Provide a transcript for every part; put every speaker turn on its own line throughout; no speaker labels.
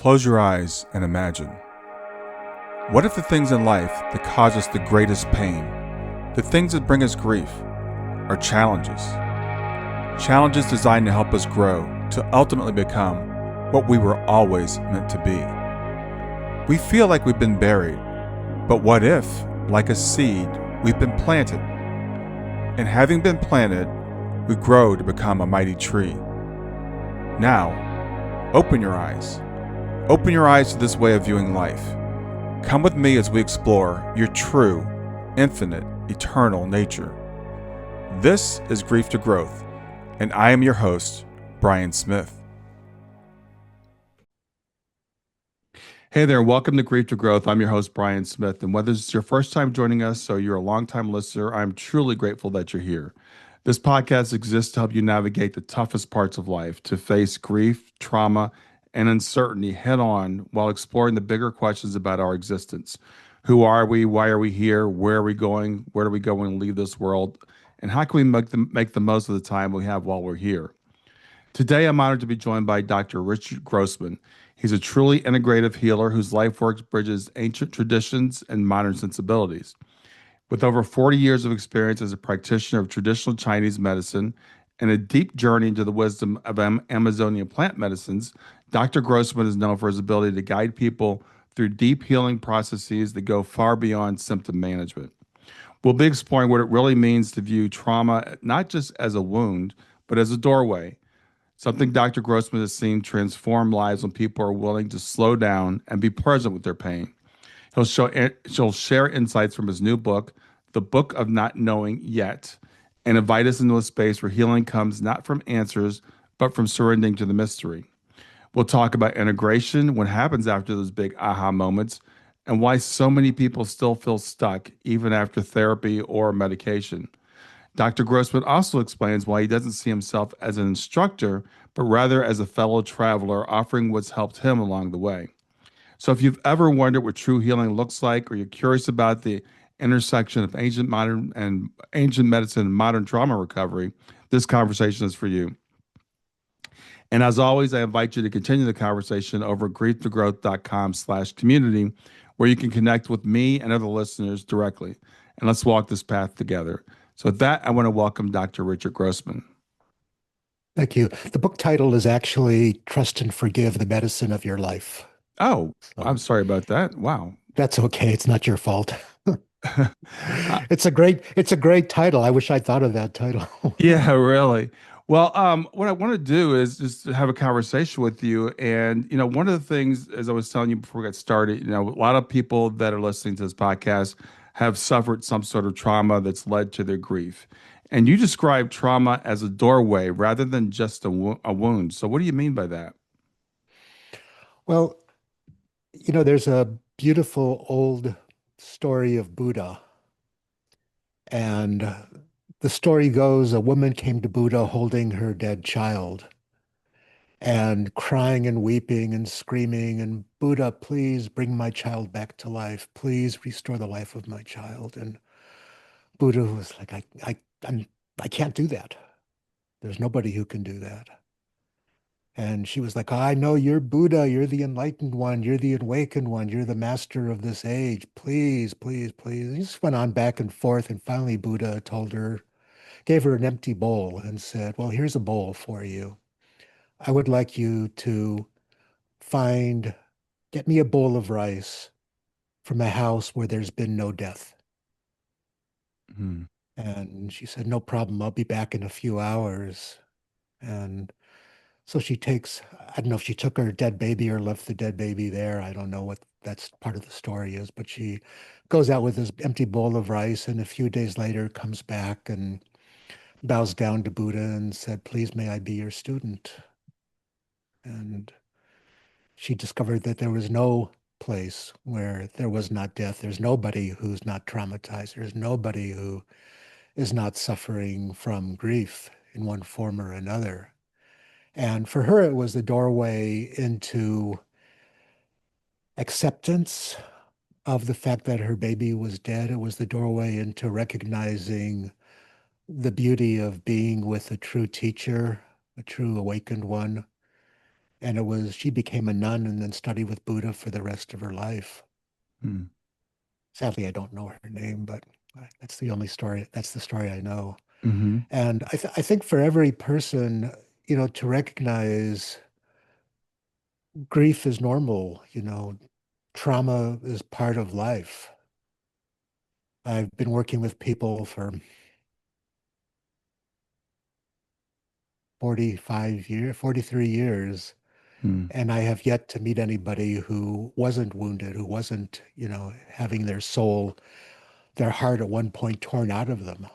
Close your eyes and imagine. What if the things in life that cause us the greatest pain, the things that bring us grief, are challenges? Challenges designed to help us grow, to ultimately become what we were always meant to be. We feel like we've been buried, but what if, like a seed, we've been planted? And having been planted, we grow to become a mighty tree. Now, open your eyes. Open your eyes to this way of viewing life. Come with me as we explore your true, infinite, eternal nature. This is Grief to Growth, and I am your host, Brian Smith. Hey there, welcome to Grief to Growth. I'm your host, Brian Smith, and whether it's your first time joining us or you're a longtime listener, I'm truly grateful that you're here. This podcast exists to help you navigate the toughest parts of life, to face grief, trauma, and uncertainty head on while exploring the bigger questions about our existence. Who are we? Why are we here? Where are we going? Where do we go when we leave this world? And how can we make the most of the time we have while we're here? Today, I'm honored to be joined by Dr. Richard Grossman. He's a truly integrative healer whose life work bridges ancient traditions and modern sensibilities. With over 40 years of experience as a practitioner of traditional Chinese medicine and a deep journey into the wisdom of Amazonian plant medicines, Dr. Grossman is known for his ability to guide people through deep healing processes that go far beyond symptom management. We'll be exploring what it really means to view trauma not just as a wound, but as a doorway, something Dr. Grossman has seen transform lives when people are willing to slow down and be present with their pain. He'll share insights from his new book, The Book of Not Knowing Yet, and invite us into a space where healing comes not from answers, but from surrendering to the mystery. We'll talk about integration, what happens after those big aha moments, and why so many people still feel stuck even after therapy or medication. Dr. Grossman also explains why he doesn't see himself as an instructor, but rather as a fellow traveler offering what's helped him along the way. So if you've ever wondered what true healing looks like, or you're curious about the intersection of ancient medicine and modern trauma recovery, this conversation is for you. And as always, I invite you to continue the conversation over at grieftogrowth.com/community, where you can connect with me and other listeners directly. And let's walk this path together. So with that, I want to welcome Dr. Richard Grossman.
Thank you. The book title is actually Trust and Forgive, the Medicine of Your Life.
Oh, I'm
So
sorry about that. Wow.
that's okay. It's not your fault. It's a great title. I wish I'd thought of that title.
Yeah, really. Well, what I want to do is just have a conversation with you. And, one of the things, as I was telling you before we got started, a lot of people that are listening to this podcast have suffered some sort of trauma that's led to their grief. And you describe trauma as a doorway rather than just a wound. So, what do you mean by that?
Well, there's a beautiful old story of Buddha. And the story goes a woman came to Buddha holding her dead child and crying and weeping and screaming, and Buddha, please bring my child back to life. Please restore the life of my child. And Buddha was like, I'm, I can't do that. There's nobody who can do that. And she was like, I know you're Buddha. You're the enlightened one. You're the awakened one. You're the master of this age. Please, please, please. And he just went on back and forth. And finally, Buddha told her, gave her an empty bowl and said, well, here's a bowl for you. I would like you to find, get me a bowl of rice from a house where there's been no death.
Hmm.
And she said, no problem. I'll be back in a few hours. And so she takes, I don't know if she took her dead baby or left the dead baby there. I don't know what that's part of the story is, but she goes out with this empty bowl of rice and a few days later comes back and bows down to Buddha and said, please, may I be your student? And she discovered that there was no place where there was not death. There's nobody who's not traumatized. There's nobody who is not suffering from grief in one form or another. And for her, it was the doorway into acceptance of the fact that her baby was dead. It was the doorway into recognizing the beauty of being with a true teacher, a true awakened one. And she became a nun and then studied with Buddha for the rest of her life.
Mm.
Sadly, I don't know her name, but that's the only story. That's the story I know.
Hmm.
And I think for every person, to recognize grief is normal, trauma is part of life. I've been working with people for 43 years,
Mm.
and I have yet to meet anybody who wasn't wounded, who wasn't, having their soul, their heart at one point torn out of them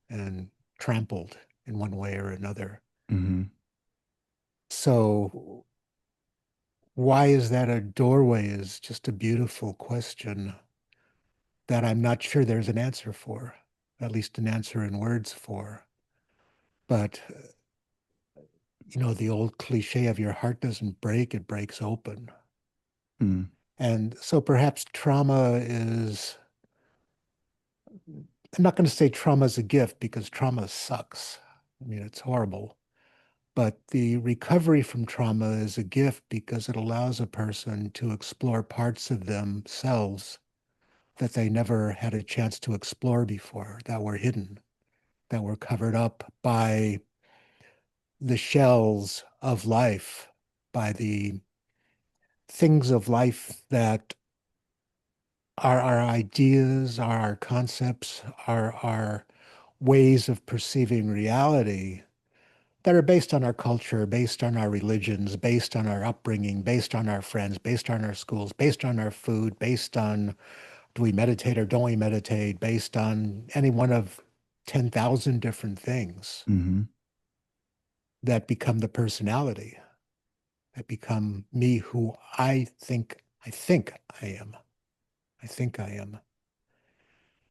and trampled in one way or another.
Hmm.
So why is that a doorway is just a beautiful question that I'm not sure there's an answer for, at least an answer in words for. But, the old cliche of your heart doesn't break, it breaks open.
Mm.
And so perhaps trauma is, I'm not going to say trauma is a gift because trauma sucks. I mean, it's horrible. But the recovery from trauma is a gift because it allows a person to explore parts of themselves that they never had a chance to explore before, that were hidden, that were covered up by the shells of life, by the things of life that are our ideas, are our concepts, are our ways of perceiving reality that are based on our culture, based on our religions, based on our upbringing, based on our friends, based on our schools, based on our food, based on do we meditate or don't we meditate, based on any one of 10,000 different things
Hmm.
that become the personality, that become me who I think I am. I think I am.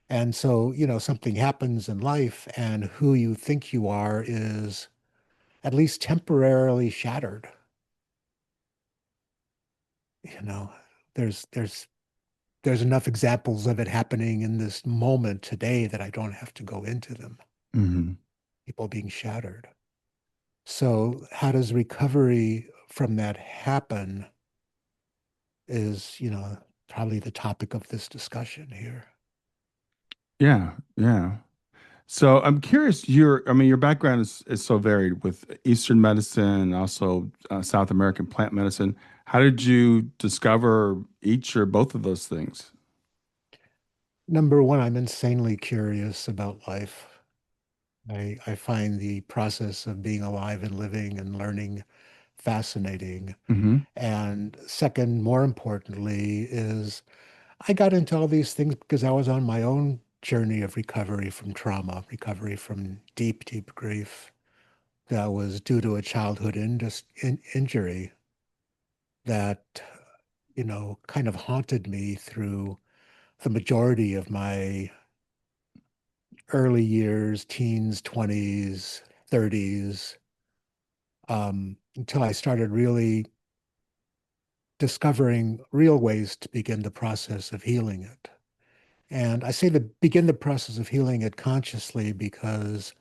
And so, something happens in life and who you think you are is at least temporarily shattered. You know, there's there's there's enough examples of it happening in this moment today that I don't have to go into them.
Hmm.
People being shattered. So, how does recovery from that happen is, probably the topic of this discussion here.
Yeah, yeah. So I'm curious, I mean, your background is so varied with Eastern medicine, also South American plant medicine. How did you discover each or both of those things?
Number one, I'm insanely curious about life. I find the process of being alive and living and learning fascinating.
Hmm.
And second, more importantly, is I got into all these things because I was on my own journey of recovery from trauma, recovery from deep, deep grief that was due to a childhood injury that, kind of haunted me through the majority of my early years, teens, 20s, 30s, until I started really discovering real ways to begin the process of healing it. And I say to begin the process of healing it consciously because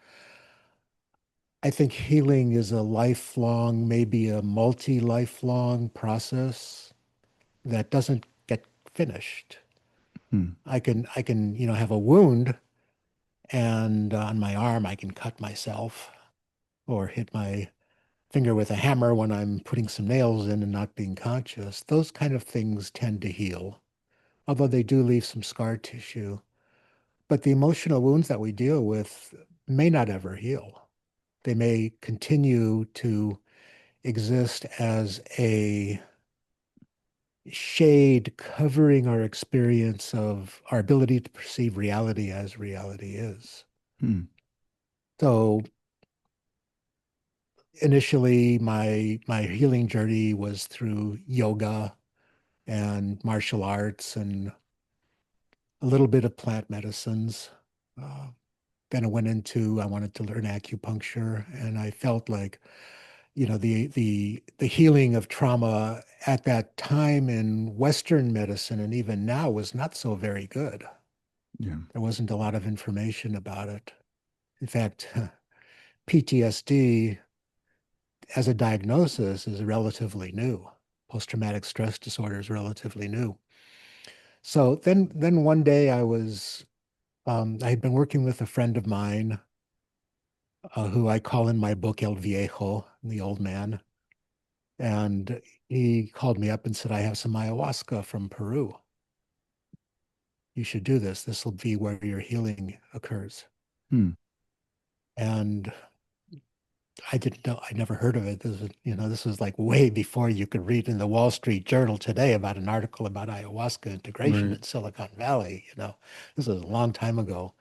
I think healing is a lifelong, maybe a multi-lifelong process that doesn't get finished.
Hmm.
I can, have a wound and on my arm I can cut myself or hit my finger with a hammer when I'm putting some nails in and not being conscious. Those kind of things tend to heal, although they do leave some scar tissue. But the emotional wounds that we deal with may not ever heal. They may continue to exist as a shade covering our experience of our ability to perceive reality as reality is.
Hmm.
So initially my healing journey was through yoga and martial arts and a little bit of plant medicines. Uh, then I wanted to learn acupuncture, and I felt like, the healing of trauma at that time in Western medicine and even now was not so very good.
Yeah.
There wasn't a lot of information about it. In fact, PTSD as a diagnosis is relatively new. Post-traumatic stress disorder is relatively new. So then one day I had been working with a friend of mine who I call in my book El Viejo, the old man. And he called me up and said, I have some ayahuasca from Peru. You should do this. This will be where your healing occurs.
Hmm.
And I didn't know, I never heard of it. This was like way before you could read in the Wall Street Journal today about an article about ayahuasca integration
Right.
in Silicon Valley. This was a long time ago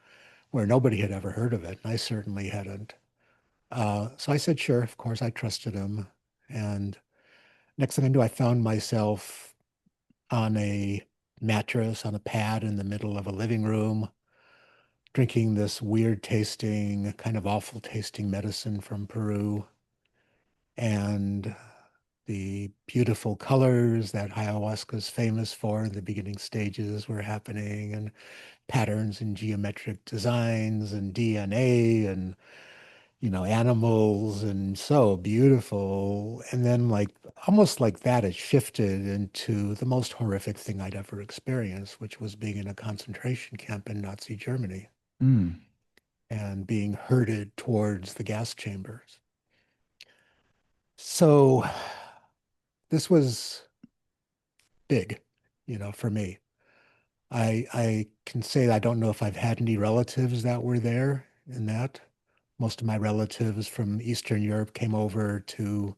where nobody had ever heard of it. And I certainly hadn't. So I said, sure, of course, I trusted him. And next thing I knew, I found myself on a mattress, on a pad in the middle of a living room, drinking this weird tasting, kind of awful tasting medicine from Peru. And the beautiful colors that ayahuasca is famous for in the beginning stages were happening, and patterns and geometric designs and DNA and animals and so beautiful. And then like almost like that, it shifted into the most horrific thing I'd ever experienced, which was being in a concentration camp in Nazi Germany
Hmm.
and being herded towards the gas chambers. So this was big, for me. I can say I don't know if I've had any relatives that were there in that. Most of my relatives from Eastern Europe came over to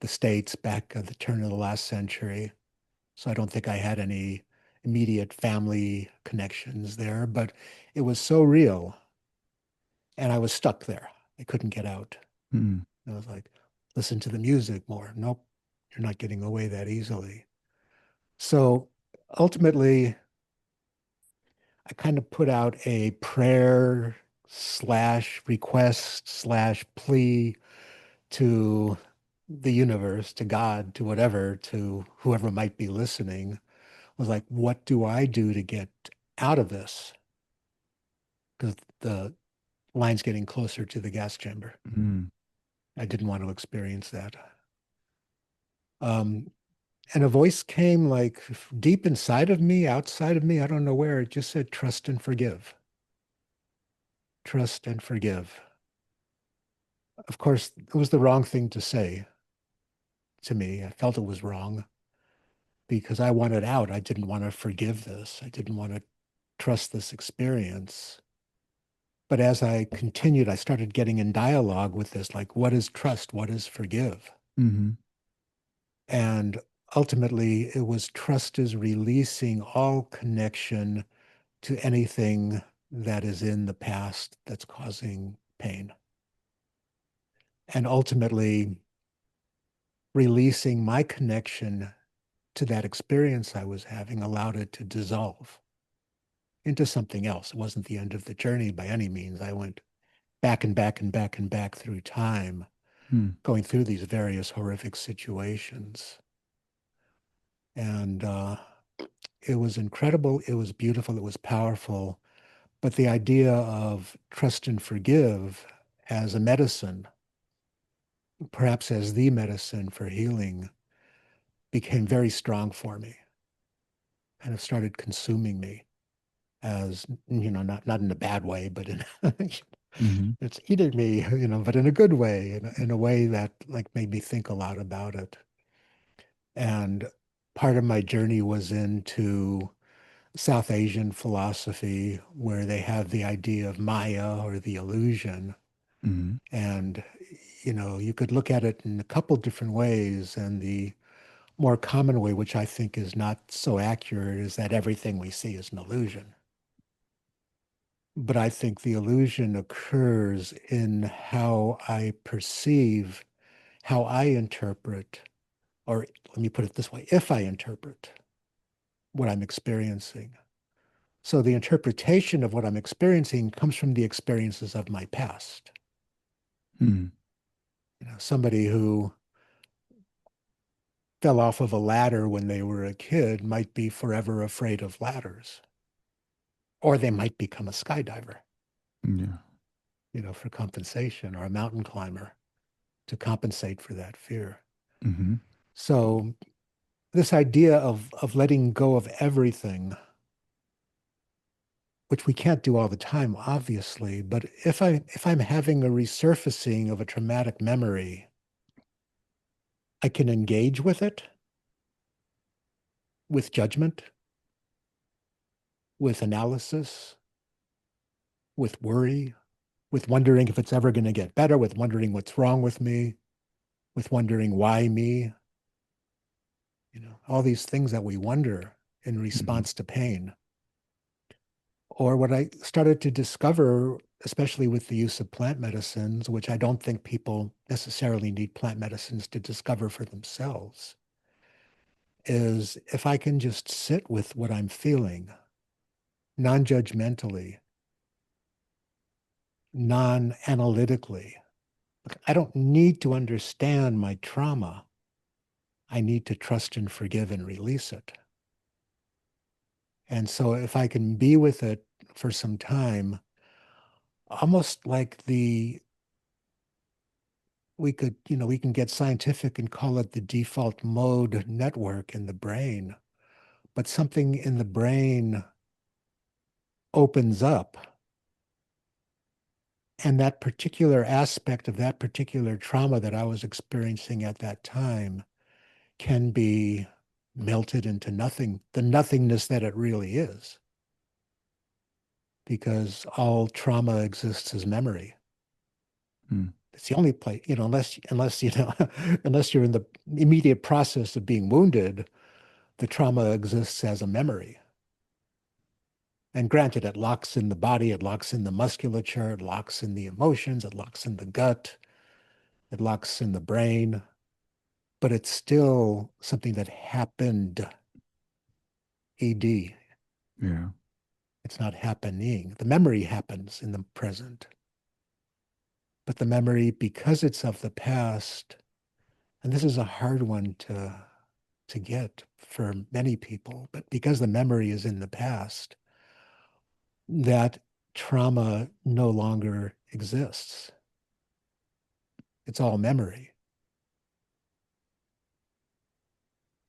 the States back at the turn of the last century. So I don't think I had any immediate family connections there, but it was so real. And I was stuck there. I couldn't get out.
Hmm.
I was like, listen to the music more. Nope, you're not getting away that easily. So ultimately, I kind of put out a prayer slash request slash plea to the universe, to God, to whatever, to whoever might be listening, was like, what do I do to get out of this? Because the line's getting closer to the gas chamber.
Hmm.
I didn't want to experience that. Um, and a voice came like deep inside of me, outside of me, I don't know where. It just said, trust and forgive. Trust and forgive. Of course, it was the wrong thing to say to me. I felt it was wrong because I wanted out. I didn't want to forgive this. I didn't want to trust this experience. But as I continued, I started getting in dialogue with this, like, what is trust? What is forgive?
Hmm.
And ultimately, it was trust is releasing all connection to anything that is in the past that's causing pain. And ultimately, releasing my connection to that experience I was having allowed it to dissolve into something else. It wasn't the end of the journey by any means. I went back and back and back and back through time,
Hmm.
going through these various horrific situations. And it was incredible. It was beautiful. It was powerful. But the idea of trust and forgive as a medicine, perhaps as the medicine for healing, became very strong for me and it started consuming me as, not in a bad way, but in
Hmm.
it's eating me, but in a good way, in a way that like made me think a lot about it. And part of my journey was into South Asian philosophy, where they have the idea of Maya or the illusion.
Hmm.
And, you could look at it in a couple different ways. And the more common way, which I think is not so accurate, is that everything we see is an illusion. But I think the illusion occurs in how I perceive, how I interpret, or let me put it this way, if I interpret what I'm experiencing. So the interpretation of what I'm experiencing comes from the experiences of my past.
Hmm.
Somebody who fell off of a ladder when they were a kid might be forever afraid of ladders, or they might become a skydiver,
Yeah.
for compensation, or a mountain climber. to compensate for that fear.
Hmm.
So this idea of letting go of everything, which we can't do all the time, obviously, but if I'm having a resurfacing of a traumatic memory, I can engage with it with judgment, with analysis, with worry, with wondering if it's ever going to get better, with wondering what's wrong with me, with wondering why me, all these things that we wonder in
Hmm.
response to pain. Or what I started to discover, especially with the use of plant medicines, which I don't think people necessarily need plant medicines to discover for themselves, is if I can just sit with what I'm feeling non-judgmentally, non-analytically. I don't need to understand my trauma. I need to trust and forgive and release it. And so if I can be with it for some time, almost like we can get scientific and call it the default mode network in the brain, but something in the brain opens up, and that particular aspect of that particular trauma that I was experiencing at that time can be melted into nothing, the nothingness that it really is, because all trauma exists as memory.
Mm.
It's the only place, unless unless you're in the immediate process of being wounded, the trauma exists as a memory. And granted, it locks in the body, it locks in the musculature, it locks in the emotions, it locks in the gut, it locks in the brain, but it's still something that happened, ED.
Yeah.
It's not happening. The memory happens in the present, but the memory, because it's of the past, and this is a hard one to get for many people, but because the memory is in the past, that trauma no longer exists. It's all memory,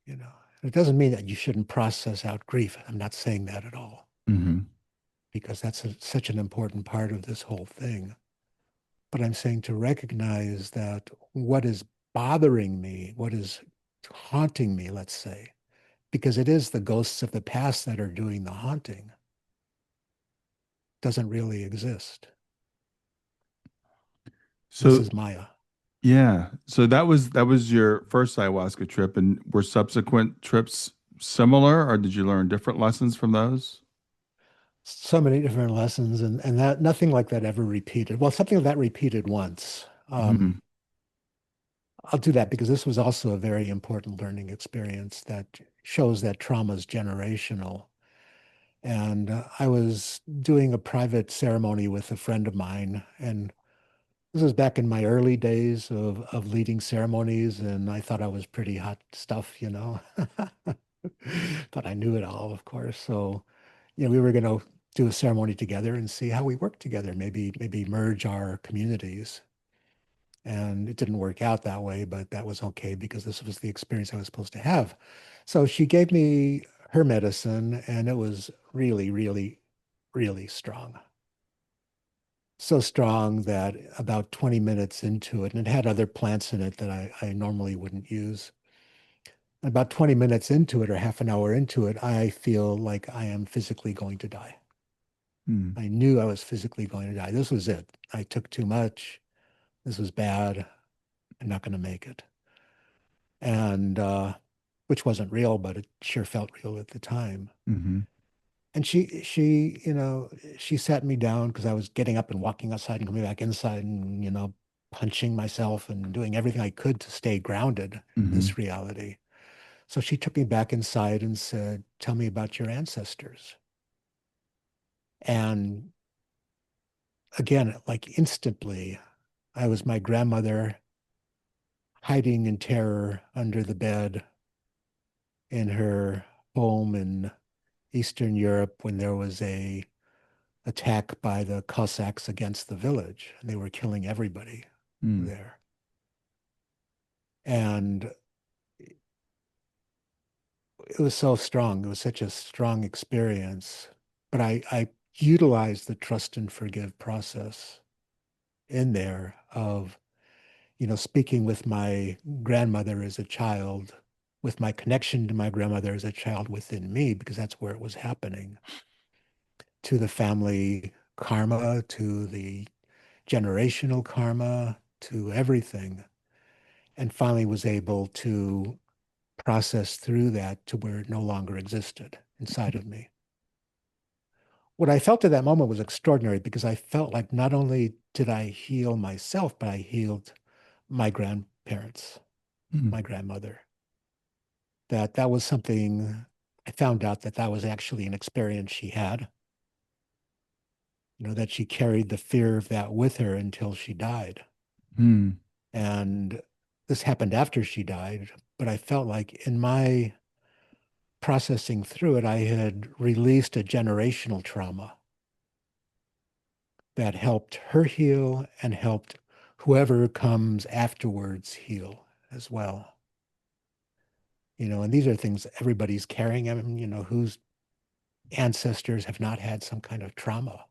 you know. It doesn't mean that you shouldn't process out grief. I'm not saying that at all,
Hmm.
because that's such an important part of this whole thing. But I'm saying to recognize that what is bothering me, what is haunting me, let's say, because it is the ghosts of the past that are doing the haunting, doesn't really exist. This
So
is Maya.
yeah, so that was your first ayahuasca trip, and were subsequent trips similar, or did you learn different lessons from those?
So many different lessons, and that nothing like that ever repeated. Well, something like that repeated once.
Hmm.
I'll do that because this was also a very important learning experience that shows that trauma is generational. And I was doing a private ceremony with a friend of mine, and this was back in my early days of leading ceremonies, and I thought I was pretty hot stuff, Thought I knew it all, of course. So, we were going to do a ceremony together and see how we work together, maybe merge our communities. And it didn't work out that way, but that was okay because this was the experience I was supposed to have. So she gave me her medicine, and it was really, really, really strong. So strong that about 20 minutes into it, and it had other plants in it that I normally wouldn't use. About 20 minutes into it or half an hour into it, I feel like I am physically going to die.
Mm.
I knew I was physically going to die. This was it. I took too much. This was bad. I'm not going to make it. And which wasn't real, but it sure felt real at the time.
Hmm.
And she sat me down because I was getting up and walking outside and coming back inside and, punching myself and doing everything I could to stay grounded in
Hmm.
this reality. So she took me back inside and said, "Tell me about your ancestors." And again, like instantly, I was my grandmother hiding in terror under the bed in her home in Eastern Europe when there was a attack by the Cossacks against the village, and they were killing everybody
Mm.
there. And it was so strong. It was such a strong experience. But I utilized the trust and forgive process in there of, speaking with my grandmother as a child, with my connection to my grandmother as a child within me, because that's where it was happening, to the family karma, to the generational karma, to everything. And finally was able to process through that to where it no longer existed inside of me. What I felt at that moment was extraordinary because I felt like not only did I heal myself, but I healed my grandparents,
Mm.
my grandmother. That was something I found out that that was actually an experience she had, that she carried the fear of that with her until she died.
Mm.
And this happened after she died, but I felt like in my processing through it, I had released a generational trauma that helped her heal and helped whoever comes afterwards heal as well. And these are things everybody's carrying. I mean, whose ancestors have not had some kind of trauma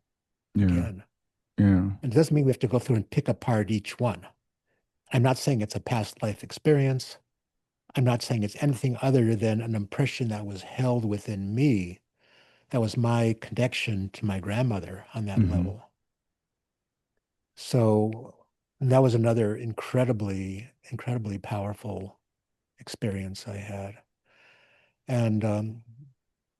Yeah.
again.
Yeah.
And it doesn't mean we have to go through and pick apart each one. I'm not saying it's a past life experience. I'm not saying it's anything other than an impression that was held within me. That was my connection to my grandmother on that
Hmm.
level. So that was another incredibly, incredibly powerful experience I had. And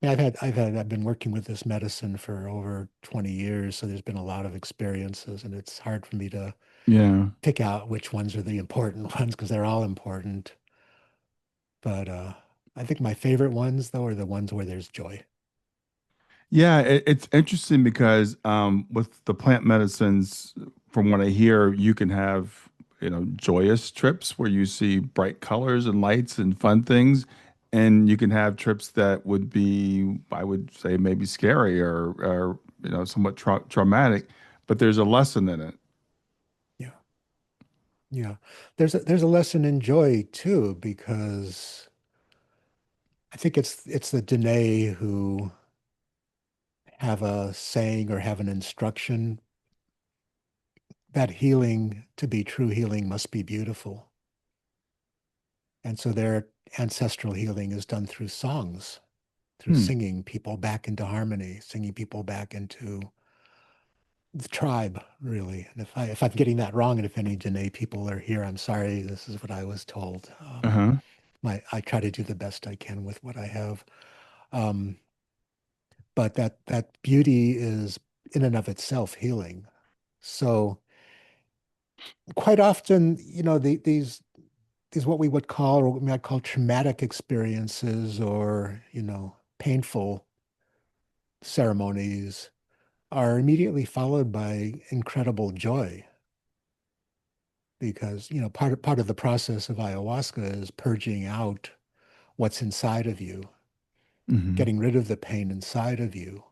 yeah, I've been working with this medicine for over 20 years, so there's been a lot of experiences, and it's hard for me to
Yeah.
pick out which ones are the important ones because they're all important. But I think my favorite ones, though, are the ones where there's joy.
Yeah, it's interesting because with the plant medicines, from what I hear, you can have, joyous trips where you see bright colors and lights and fun things, and you can have trips that would be, I would say, maybe scary or somewhat traumatic, but there's a lesson in it.
Yeah, yeah. There's a lesson in joy too, because I think it's the Dene who have a saying or have an instruction that healing, to be true healing, must be beautiful. And so their ancestral healing is done through songs, through
Hmm.
singing people back into harmony, singing people back into the tribe, really. And if I'm getting that wrong, and if any Dene people are here, I'm sorry. This is what I was told.
Uh-huh.
I try to do the best I can with what I have. Um, but that beauty is in and of itself healing. So quite often, these what we would call, or what we might call traumatic experiences, or painful ceremonies, are immediately followed by incredible joy, because part of the process of ayahuasca is purging out what's inside of you,
Hmm.
getting rid of the pain inside of you,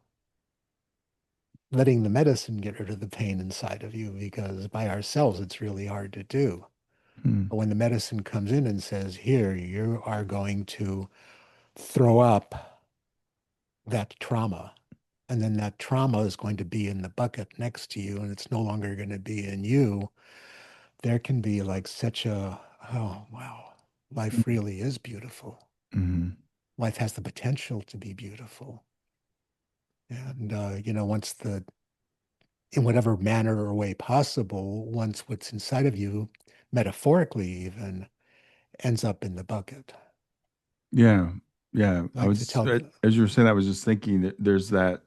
letting the medicine get rid of the pain inside of you, because by ourselves it's really hard to do.
Hmm.
But when the medicine comes in and says, here, you are going to throw up that trauma. And then that trauma is going to be in the bucket next to you, and it's no longer going to be in you. There can be like such a, oh, wow, life really is beautiful.
Hmm.
Life has the potential to be beautiful. And, once in whatever manner or way possible, once what's inside of you, metaphorically even, ends up in the bucket.
Yeah. Yeah.
I like to tell,
As you were saying, I was just thinking that there's that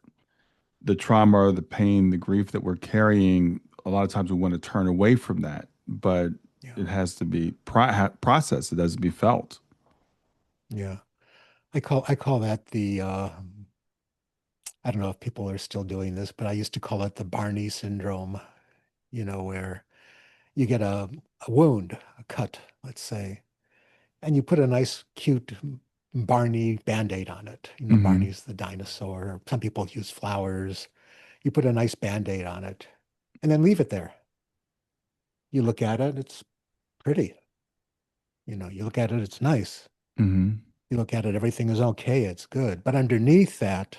the trauma or the pain, the grief that we're carrying, a lot of times we want to turn away from that, but
yeah,
it has to be processed. It has to be felt.
yeah. I call that the I don't know if people are still doing this, but I used to call it the Barney syndrome, where you get a wound, a cut, let's say, and you put a nice, cute Barney Band-Aid on it.
Hmm.
Barney's the dinosaur, or some people use flowers. You put a nice Band-Aid on it and then leave it there. You look at it, it's pretty. You look at it, it's nice.
Mm-hmm.
You look at it, everything is okay, it's good. But underneath that,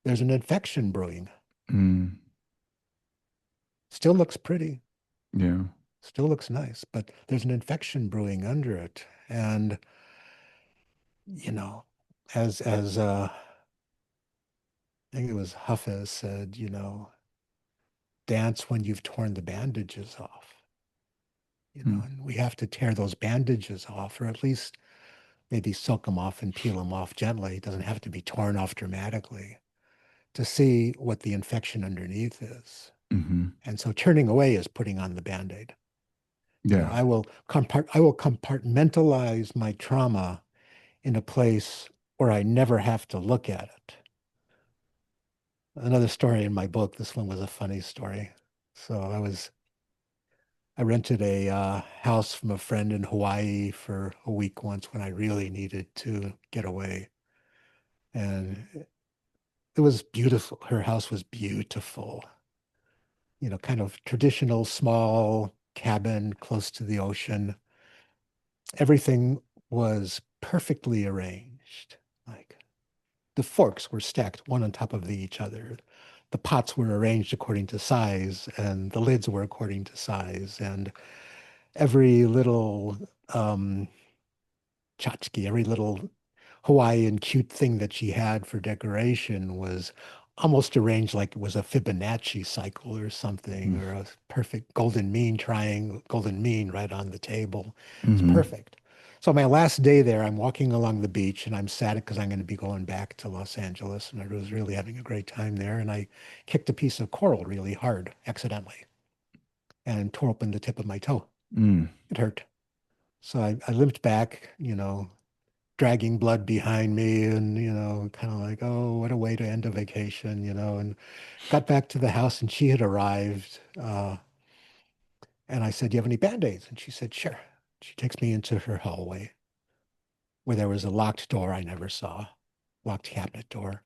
there's an infection brewing.
Mm.
Still looks pretty,
Yeah.
still looks nice, but there's an infection brewing under it. And, you know, as I think it was Hafez said, dance when you've torn the bandages off.
Mm.
And we have to tear those bandages off, or at least maybe soak them off and peel them off gently. It doesn't have to be torn off dramatically to see what the infection underneath is.
Mm-hmm.
And so turning away is putting on the Band-Aid.
Yeah.
I will compartmentalize my trauma in a place where I never have to look at it. Another story in my book, this one was a funny story. So I rented a house from a friend in Hawaii for a week once when I really needed to get away. And it was beautiful. Her house was beautiful, kind of traditional small cabin close to the ocean. Everything was perfectly arranged. Like the forks were stacked one on top of each other. The pots were arranged according to size, and the lids were according to size. And every little tchotchke, every little Hawaiian cute thing that she had for decoration was almost arranged like it was a Fibonacci cycle or something, or a perfect golden mean right on the table. It's
Mm-hmm.
perfect. So my last day there, I'm walking along the beach and I'm sad because I'm going to be going back to Los Angeles, and I was really having a great time there. And I kicked a piece of coral really hard accidentally and tore open the tip of my toe.
Mm.
It hurt. So I limped back, dragging blood behind me and, kind of like, oh, what a way to end a vacation, and got back to the house and she had arrived. And I said, do you have any Band-Aids? And she said, sure. She takes me into her hallway where there was a locked door I never saw, locked cabinet door,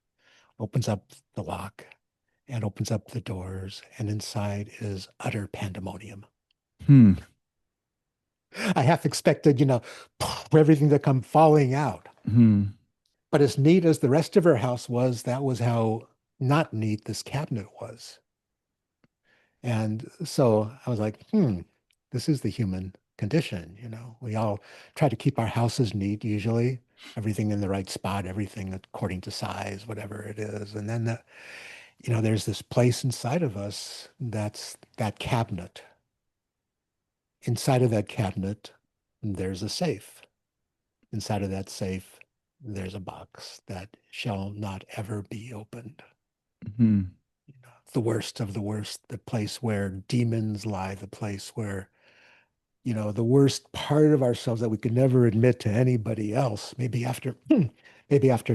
opens up the lock and opens up the doors. And inside is utter pandemonium.
Hmm.
I half expected, everything to come falling out.
Hmm.
But as neat as the rest of her house was, that was how not neat this cabinet was. And so I was like, this is the human condition. We all try to keep our houses neat, usually, everything in the right spot, everything according to size, whatever it is. And then, there's this place inside of us that's that cabinet. Inside of that cabinet, there's a safe. Inside of that safe, there's a box that shall not ever be opened.
Hmm.
The worst of the worst, the place where demons lie, the place where, the worst part of ourselves that we could never admit to anybody else, maybe after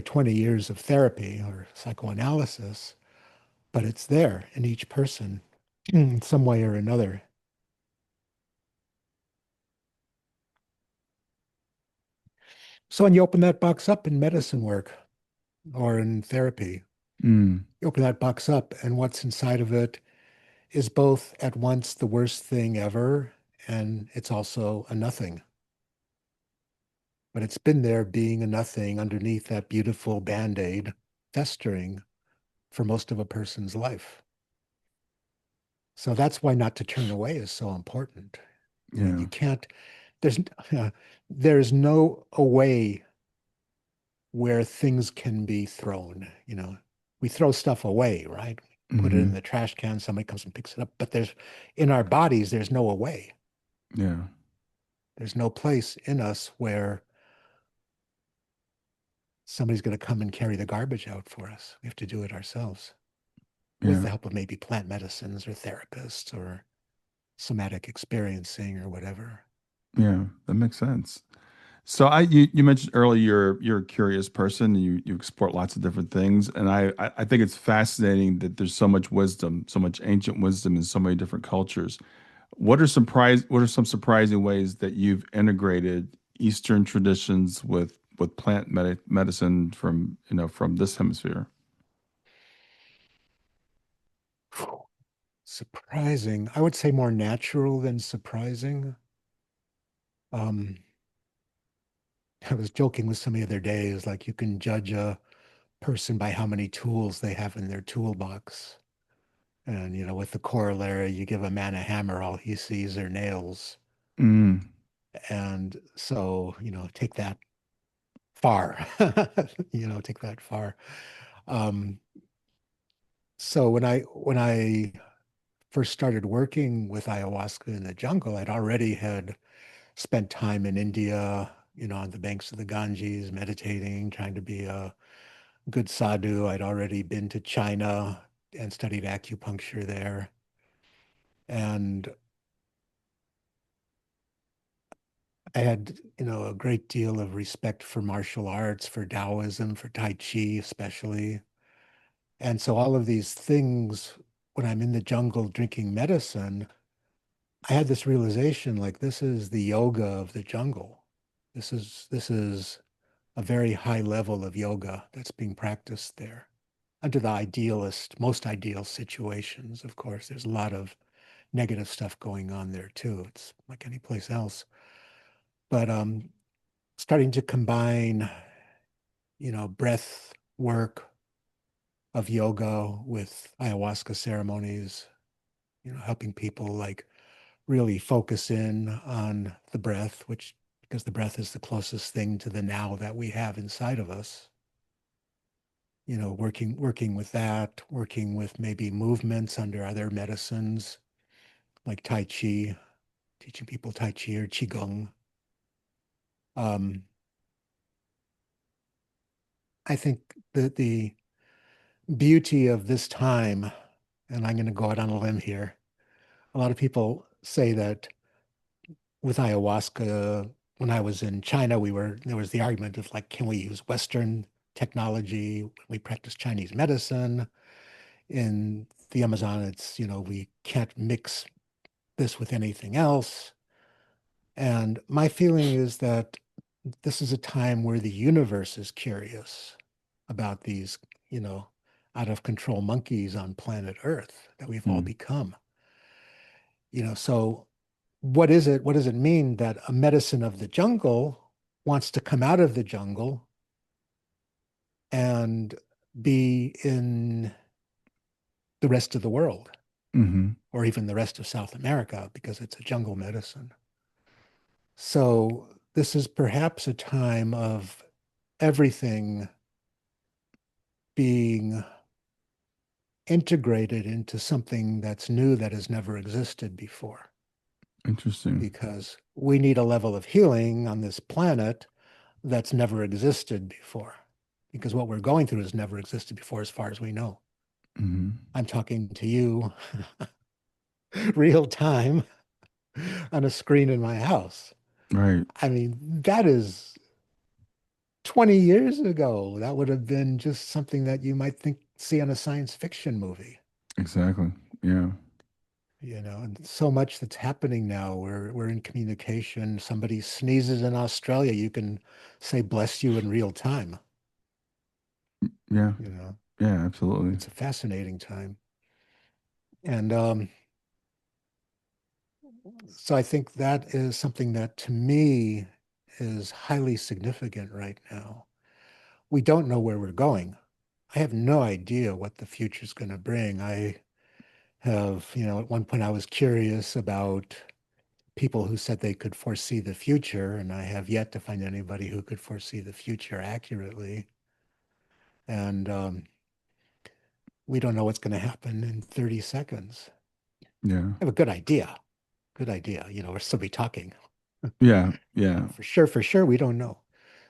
20 years of therapy or psychoanalysis, but it's there in each person in some way or another. So when you open that box up in medicine work or in therapy,
Mm.
you open that box up and what's inside of it is both at once the worst thing ever and it's also a nothing. But it's been there being a nothing underneath that beautiful Band-Aid festering for most of a person's life. So that's why not to turn away is so important.
Yeah.
You can't, there's, there's no away where things can be thrown. We throw stuff away, right? Put it in
Mm-hmm.
the trash can, somebody comes and picks it up. But in our bodies, there's no away.
Yeah.
There's no place in us where somebody's going to come and carry the garbage out for us. We have to do it ourselves with
Yeah.
the help of maybe plant medicines or therapists or somatic experiencing or whatever.
Yeah. That makes sense. So you mentioned earlier you're a curious person and you explore lots of different things. And I think it's fascinating that there's so much wisdom, so much ancient wisdom in so many different cultures. What are some surprising ways that you've integrated Eastern traditions with medicine from from this hemisphere?
Surprising. I would say more natural than surprising. Um, I was joking with somebody the other day, is like you can judge a person by how many tools they have in their toolbox. And, with the corollary, you give a man a hammer, all he sees are nails.
Mm,
And so, take that far, take that far. Um, so when I first started working with ayahuasca in the jungle, I'd already had spent time in India, on the banks of the Ganges, meditating, trying to be a good sadhu. I'd already been to China and studied acupuncture there. And I had, a great deal of respect for martial arts, for Taoism, for Tai Chi, especially. And so all of these things, when I'm in the jungle drinking medicine, I had this realization like this is the yoga of the jungle. This is a very high level of yoga that's being practiced there. Under the idealist, most ideal situations, of course, there's a lot of negative stuff going on there too. It's like any place else. But starting to combine, breath work of yoga with ayahuasca ceremonies, helping people like really focus in on the breath, which because the breath is the closest thing to the now that we have inside of us. Working with that, working with maybe movements under other medicines like Tai Chi, teaching people Tai Chi or Qigong. Um, I think that the beauty of this time, and I'm going to go out on a limb here, a lot of people say that with ayahuasca, when I was in China, there was the argument of like, can we use Western technology when we practice Chinese medicine? In the Amazon, it's, we can't mix this with anything else. And my feeling is that this is a time where the universe is curious about these, you know, out of control monkeys on planet Earth that we've all
mm,
become. So what is it? What does it mean that a medicine of the jungle wants to come out of the jungle and be in the rest of the world
hmm
or even the rest of South America because it's a jungle medicine? So this is perhaps a time of everything being integrated into something that's new that has never existed before.
Interesting.
Because we need a level of healing on this planet that's never existed before. Because what we're going through has never existed before, as far as we know.
hmm
I'm talking to you real time on a screen in my house.
Right.
I mean, that is 20 years ago. That would have been just something that you might see on a science fiction movie.
Exactly. Yeah.
And so much that's happening now. We're in communication. Somebody sneezes in Australia, you can say bless you in real time.
Yeah.
You know,
Yeah. Absolutely.
it's a fascinating time. And so I think that is something that to me is highly significant right now. We don't know where we're going. I have no idea what the future is going to bring. I have, at one point I was curious about people who said they could foresee the future, and I have yet to find anybody who could foresee the future accurately. And we don't know what's going to happen in 30 seconds.
Yeah.
I have a good idea. Good idea. We're still be talking.
Yeah. Yeah.
For sure, we don't know.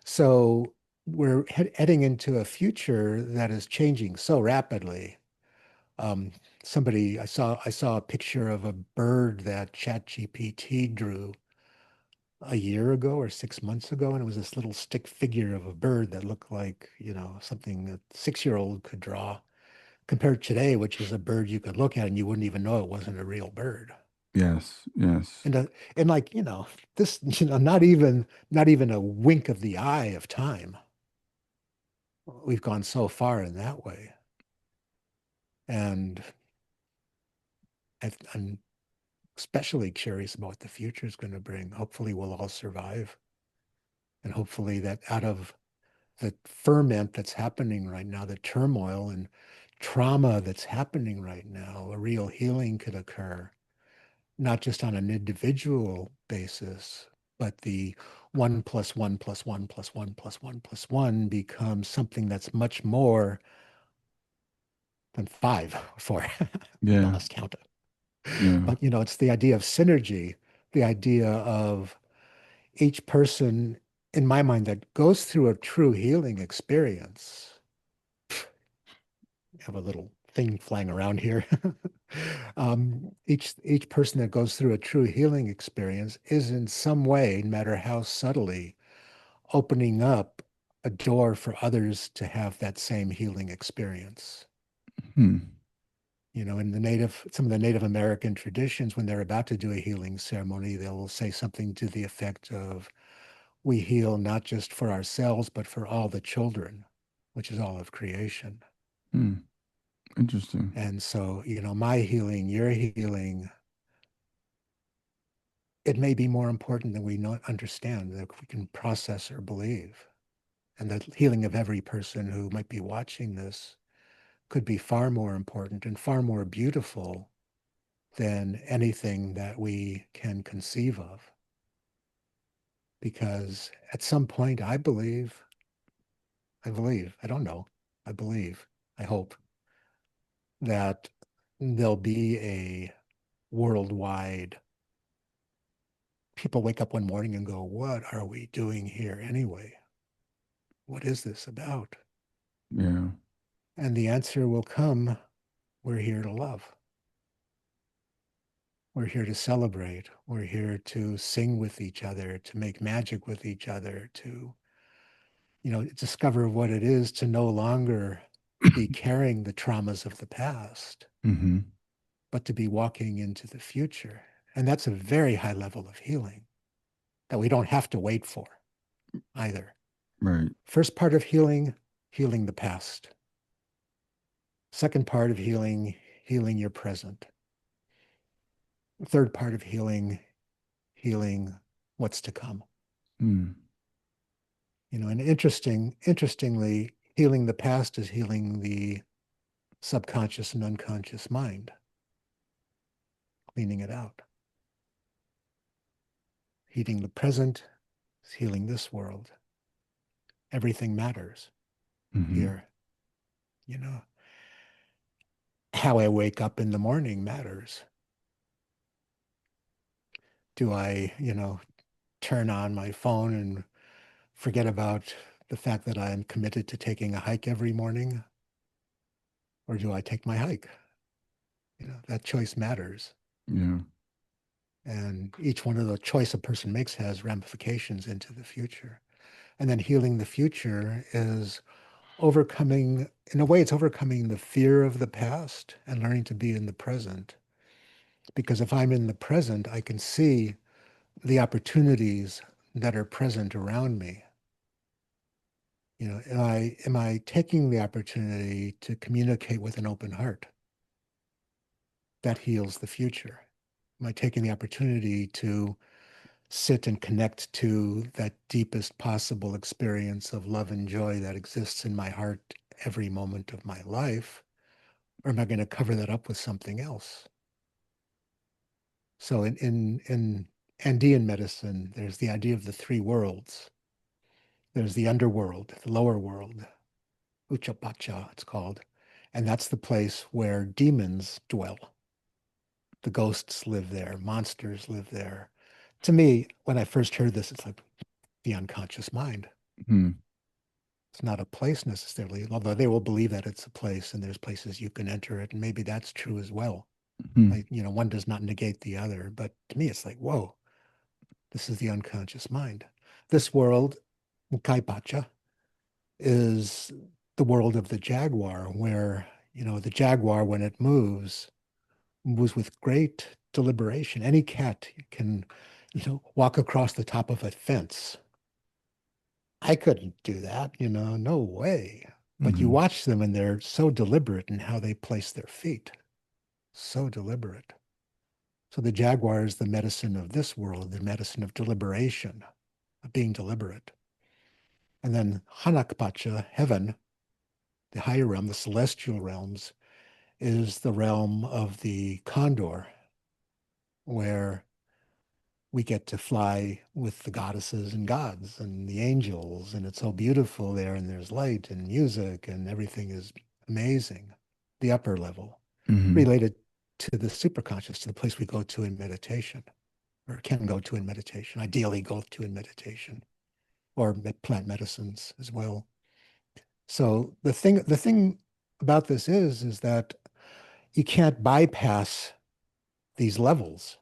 So we're heading into a future that is changing so rapidly. Um, I saw a picture of a bird that ChatGPT drew a year ago or 6 months ago, and it was this little stick figure of a bird that looked like, something a 6-year-old could draw, compared to today, which is a bird you could look at and you wouldn't even know it wasn't a real bird.
Yes. Yes.
And like, this, not even a wink of the eye of time. We've gone so far in that way. And I'm especially curious about what the future is going to bring. Hopefully, we'll all survive. And hopefully, that out of the ferment that's happening right now, the turmoil and trauma that's happening right now, a real healing could occur, not just on an individual basis, but the 1 plus 1 plus 1 plus 1 plus 1 becomes something that's much more than five or four. I
Yeah.
lost count.
Yeah.
But, it's the idea of synergy, the idea of each person, in my mind, that goes through a true healing experience. I have a little thing flying around here. Each person that goes through a true healing experience is in some way, no matter how subtly, opening up a door for others to have that same healing experience.
Hmm.
In some of the Native American traditions, when they're about to do a healing ceremony, they'll say something to the effect of, "We heal not just for ourselves, but for all the children," which is all of creation.
Hmm. Interesting.
And so, my healing, your healing, it may be more important than we not understand, that we can process or believe. And the healing of every person who might be watching this could be far more important and far more beautiful than anything that we can conceive of. Because at some point, I don't know, I believe, I hope that there'll be a worldwide, people wake up one morning and go, "What are we doing here anyway? What is this about?"
Yeah.
And the answer will come, we're here to love. We're here to celebrate. We're here to sing with each other, to make magic with each other, to, discover what it is to no longer be carrying the traumas of the past,
Mm-hmm.
but to be walking into the future. And that's a very high level of healing that we don't have to wait for either.
Right.
First part of healing, healing the past. Second part of healing, healing your present. Third part of healing, healing what's to come.
Hmm.
And interestingly, healing the past is healing the subconscious and unconscious mind, cleaning it out. Healing the present is healing this world. Everything matters
Mm-hmm.
here. You know, how I wake up in the morning matters. Do I, turn on my phone and forget about the fact that I'm committed to taking a hike every morning? Or do I take my hike? That choice matters.
Yeah.
And each one of the choice a person makes has ramifications into the future. And then healing the future is overcoming, in a way, it's overcoming the fear of the past and learning to be in the present. Because if I'm in the present, I can see the opportunities that are present around me. Am I taking the opportunity to communicate with an open heart? That heals the future. Am I taking the opportunity to sit and connect to that deepest possible experience of love and joy that exists in my heart every moment of my life? Or am I going to cover that up with something else? So in Andean medicine, there's the idea of the three worlds. There's the underworld, the lower world, Uchapacha, it's called. And that's the place where demons dwell. The ghosts live there, monsters live there. To me, when I first heard this, it's like the unconscious mind.
Hmm.
It's not a place necessarily, although they will believe that it's a place and there's places you can enter it. And maybe that's true as well.
Hmm.
Like, one does not negate the other. But to me, it's like, whoa, this is the unconscious mind. This world, Kaipacha, is the world of the jaguar, where, the jaguar, when it moves with great deliberation. Any cat can, walk across the top of a fence. I couldn't do that, no way. But you
Hmm.
watch them and they're so deliberate in how they place their feet. So deliberate. So the jaguar is the medicine of this world, the medicine of deliberation, of being deliberate. And then Hanakpacha, heaven, the higher realm, the celestial realms, is the realm of the condor, where we get to fly with the goddesses and gods and the angels, and it's so beautiful there, and there's light and music, and everything is amazing. The upper level,
Hmm.
related to the superconscious, to the place we go to in meditation, or can go to in meditation, ideally go to in meditation, or plant medicines as well. So the thing about this is that you can't bypass these levels.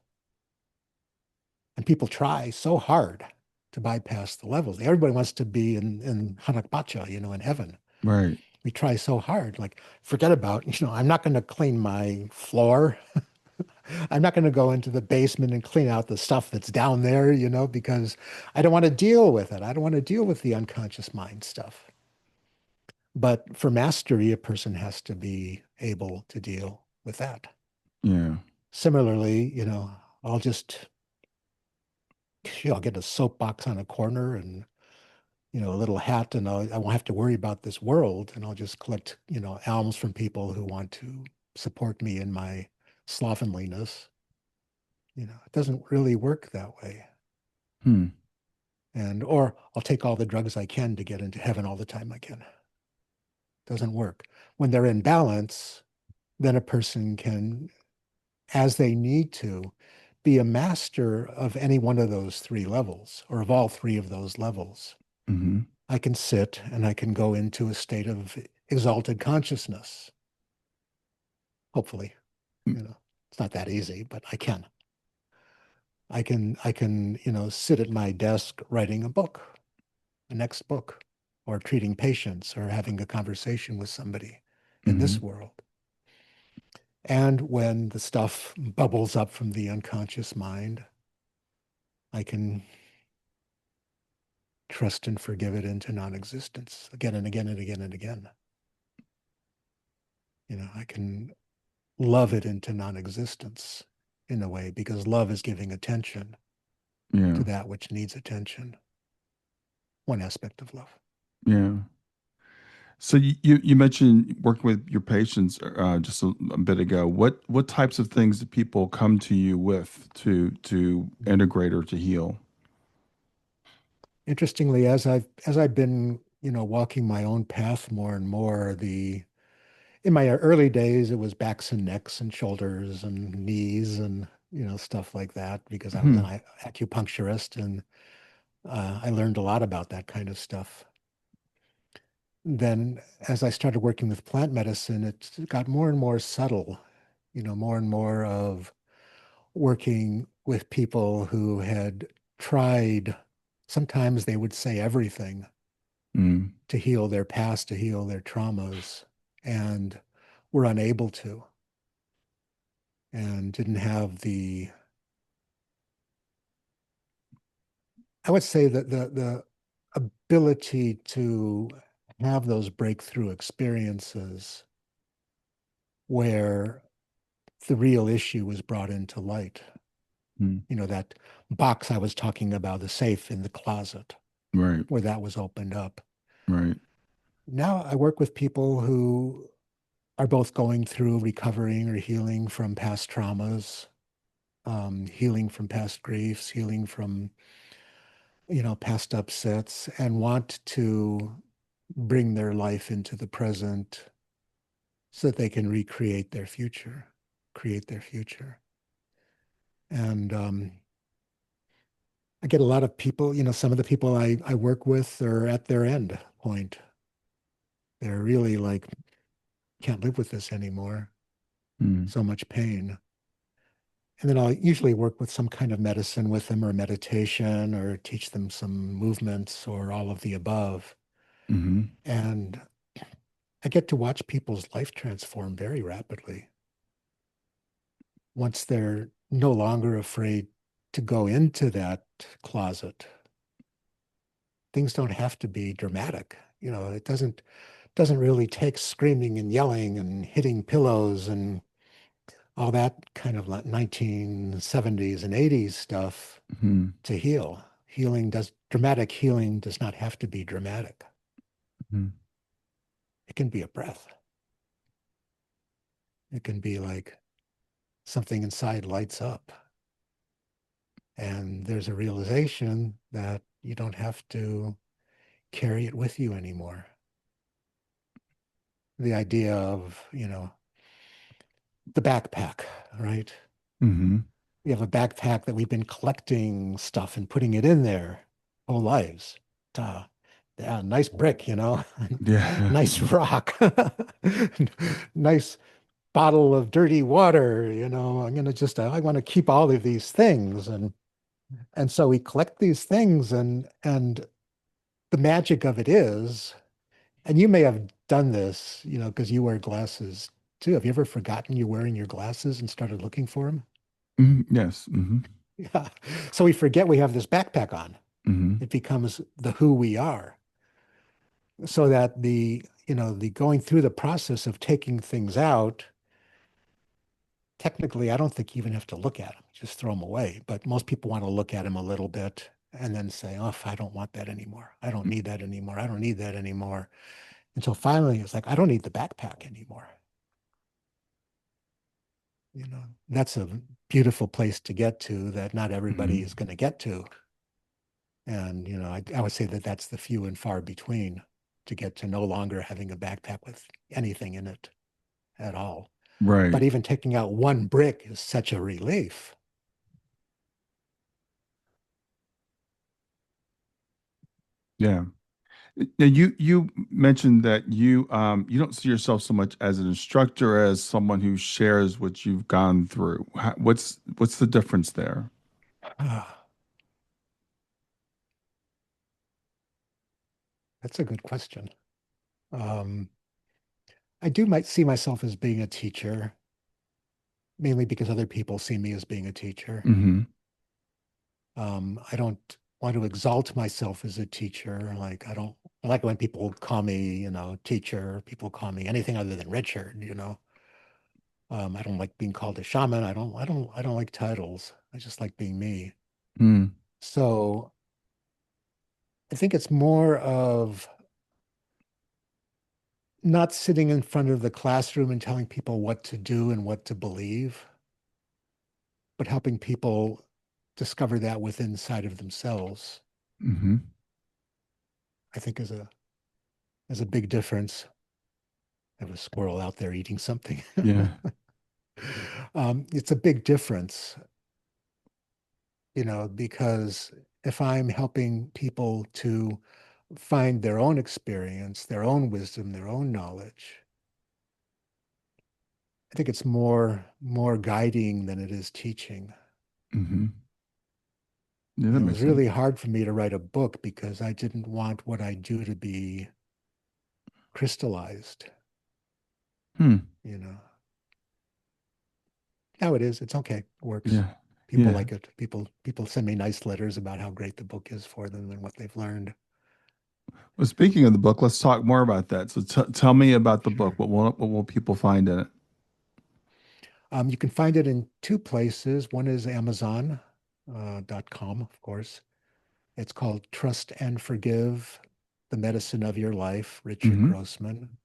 And people try so hard to bypass the levels. Everybody wants to be in Hanakpacha, in heaven.
Right.
We try so hard, like forget about, I'm not going to clean my floor. I'm not going to go into the basement and clean out the stuff that's down there, because I don't want to deal with it. I don't want to deal with the unconscious mind stuff. But for mastery, a person has to be able to deal with that.
Yeah.
Similarly, I'll just, I'll get a soapbox on a corner and a little hat, and I won't have to worry about this world, and I'll just collect, alms from people who want to support me in my slovenliness. It doesn't really work that way.
Hmm.
Or I'll take all the drugs I can to get into heaven all the time I can. Doesn't work. When they're in balance, then a person can, as they need to, be a master of any one of those three levels, or of all three of those levels.
Hmm.
I can sit and I can go into a state of exalted consciousness. Hopefully, it's not that easy, but I can. I can, sit at my desk writing a book, a next book, or treating patients or having a conversation with somebody in
Hmm.
this world. And when the stuff bubbles up from the unconscious mind, I can trust and forgive it into non-existence again and again and again and again. I can love it into non-existence in a way, because love is giving attention
Yeah.
to that which needs attention. One aspect of love.
Yeah. So you mentioned working with your patients just a bit ago. What types of things do people come to you with to integrate or to heal?
Interestingly, as I've been, walking my own path more and more, the in my early days it was backs and necks and shoulders and knees and stuff like that, because I was
Hmm.
an acupuncturist, and I learned a lot about that kind of stuff. Then as I started working with plant medicine, it got more and more subtle, more and more of working with people who had tried, sometimes they would say everything
Mm.
to heal their past, to heal their traumas, and were unable to, and didn't have the, I would say that the ability to have those breakthrough experiences where the real issue was brought into light.
Mm.
That box I was talking about, the safe in the closet,
Right.
where that was opened up.
Right.
Now I work with people who are both going through recovering or healing from past traumas, healing from past griefs, healing from, past upsets, and want to bring their life into the present so that they can recreate their future, create their future. And I get a lot of people, some of the people I work with are at their end point. They're really like, can't live with this anymore.
Mm.
So much pain. And then I'll usually work with some kind of medicine with them, or meditation, or teach them some movements, or all of the above.
Hmm.
And I get to watch people's life transform very rapidly once they're no longer afraid to go into that closet. Things don't have to be dramatic. It doesn't really take screaming and yelling and hitting pillows and all that kind of like 1970s and 80s stuff
Hmm.
to heal. Dramatic healing does not have to be dramatic.
Hmm.
It can be a breath. It can be like something inside lights up. And there's a realization that you don't have to carry it with you anymore. The idea of, the backpack, right?
Hmm.
We have a backpack that we've been collecting stuff and putting it in there whole lives. Duh. Yeah, nice brick,
Yeah.
nice rock, nice bottle of dirty water, I want to keep all of these things. And so we collect these things and the magic of it is, and you may have done this, because you wear glasses too. Have you ever forgotten you're wearing your glasses and started looking for them?
Mhm. Yes. Hmm.
Yeah. So we forget we have this backpack on.
Hmm.
It becomes the who we are. So that the going through the process of taking things out, technically, I don't think you even have to look at them, just throw them away. But most people want to look at them a little bit and then say, oh, I don't want that anymore. I don't need that anymore. I don't need that anymore. Until finally it's like, I don't need the backpack anymore. That's a beautiful place to get to that not everybody is
Hmm.
going to get to. And, I would say that that's the few and far between to get to no longer having a backpack with anything in it at all.
Right.
But even taking out one brick is such a relief.
Yeah. Now you mentioned that you don't see yourself so much as an instructor as someone who shares what you've gone through. What's the difference there?
That's a good question. Um, I do might see myself as being a teacher, mainly because other people see me as being a teacher.
Hmm.
I don't want to exalt myself as a teacher. Like I like when people call me, teacher. People call me anything other than Richard. I don't like being called a shaman. I don't like titles. I just like being me.
Mm.
So I think it's more of not sitting in front of the classroom and telling people what to do and what to believe, but helping people discover that within inside of themselves,
Hmm.
I think is a big difference. I have a squirrel out there eating something.
Yeah.
It's a big difference, because if I'm helping people to find their own experience, their own wisdom, their own knowledge, I think it's more guiding than it is teaching.
Hmm. Yeah, that
It
makes
was
sense.
really hard for me to write a book because I didn't want what I do to be crystallized,
Hmm.
you know. Now it is. It's okay. It works.
Yeah.
People
Yeah.
like it. People send me nice letters about how great the book is for them and what they've learned.
Well, speaking of the book, let's talk more about that. So tell me about the book.
Sure.
What will people find in it?
You can find it in two places. One is Amazon .com, of course. It's called Trust and Forgive, The Medicine of Your Life, Richard
Hmm.
Grossman.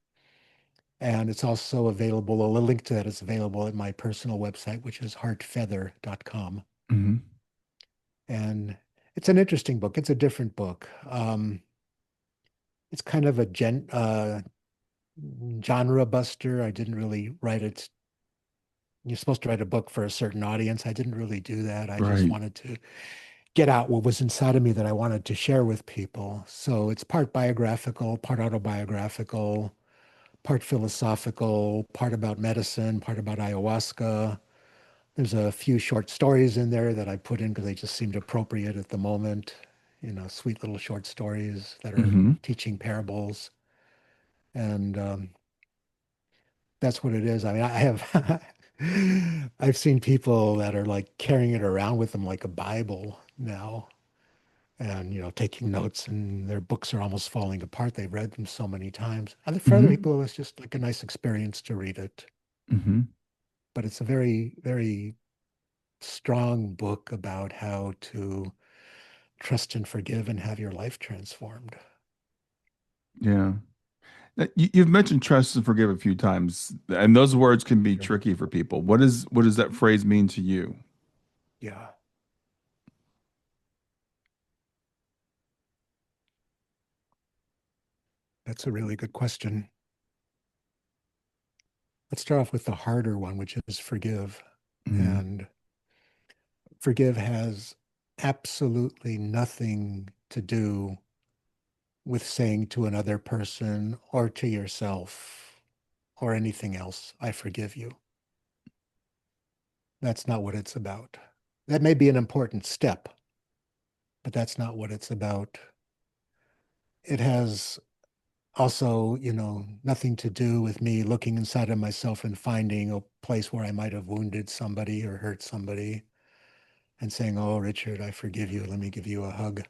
And it's also available, a link to that is available at my personal website, which is heartfeather.com.
Hmm.
And it's an interesting book. It's a different book. It's kind of a genre buster. I didn't really write it. You're supposed to write a book for a certain audience. I didn't really do that. I just
Right.
wanted to get out what was inside of me that I wanted to share with people. So it's part biographical, part autobiographical, part philosophical, part about medicine, part about ayahuasca. There's a few short stories in there that I put in because they just seemed appropriate at the moment. Sweet little short stories that are
Hmm.
teaching parables. And that's what it is. I mean, I have I've seen people that are like carrying it around with them like a Bible now and taking notes and their books are almost falling apart. They've read them so many times. And for other
Hmm.
people, it's just like a nice experience to read it.
Hmm.
but it's a very, very strong book about how to trust and forgive and have your life transformed.
Yeah. You've mentioned trust and forgive a few times, and those words can be
Sure.
tricky for people. What does that phrase mean to you?
Yeah, that's a really good question. Let's start off with the harder one, which is forgive.
Mm,
And forgive has absolutely nothing to do with saying to another person or to yourself or anything else, I forgive you. That's not what it's about. That may be an important step, but that's not what it's about. It has also, nothing to do with me looking inside of myself and finding a place where I might have wounded somebody or hurt somebody and saying, "Oh, Richard, I forgive you. Let me give you a hug."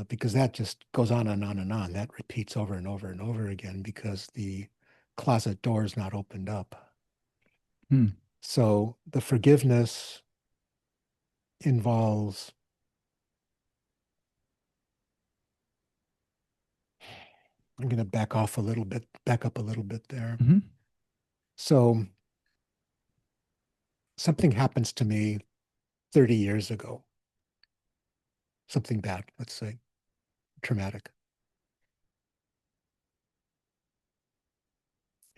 Because that just goes on and on and on. That repeats over and over and over again because the closet door is not opened up.
mm,
So the forgiveness involves, I'm going to back up a little bit there.
mhm,
So something happens to me 30 years ago, something bad, let's say, traumatic.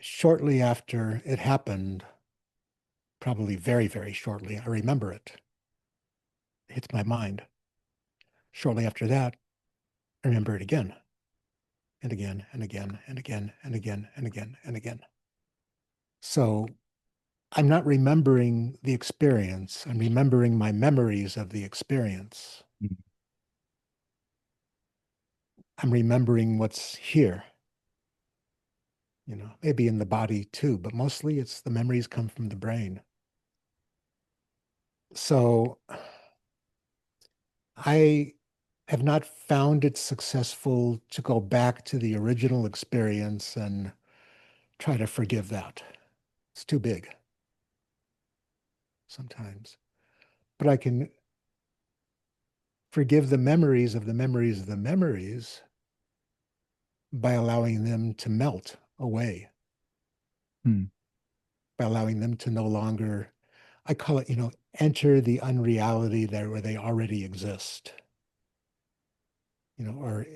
Shortly after it happened, probably very, very shortly, I remember it. It hits my mind. Shortly after that, I remember it again and again and again and again and again and again and again. So I'm not remembering the experience. I'm remembering my memories of the experience.
mm.
I'm remembering what's here, maybe in the body too, but mostly it's the memories come from the brain. So I have not found it successful to go back to the original experience and try to forgive that. It's too big sometimes. But I can forgive the memories of the memories of the memories by allowing them to melt away,
Mm.
by allowing them to no longer, I call it, enter the unreality there where they already exist, or,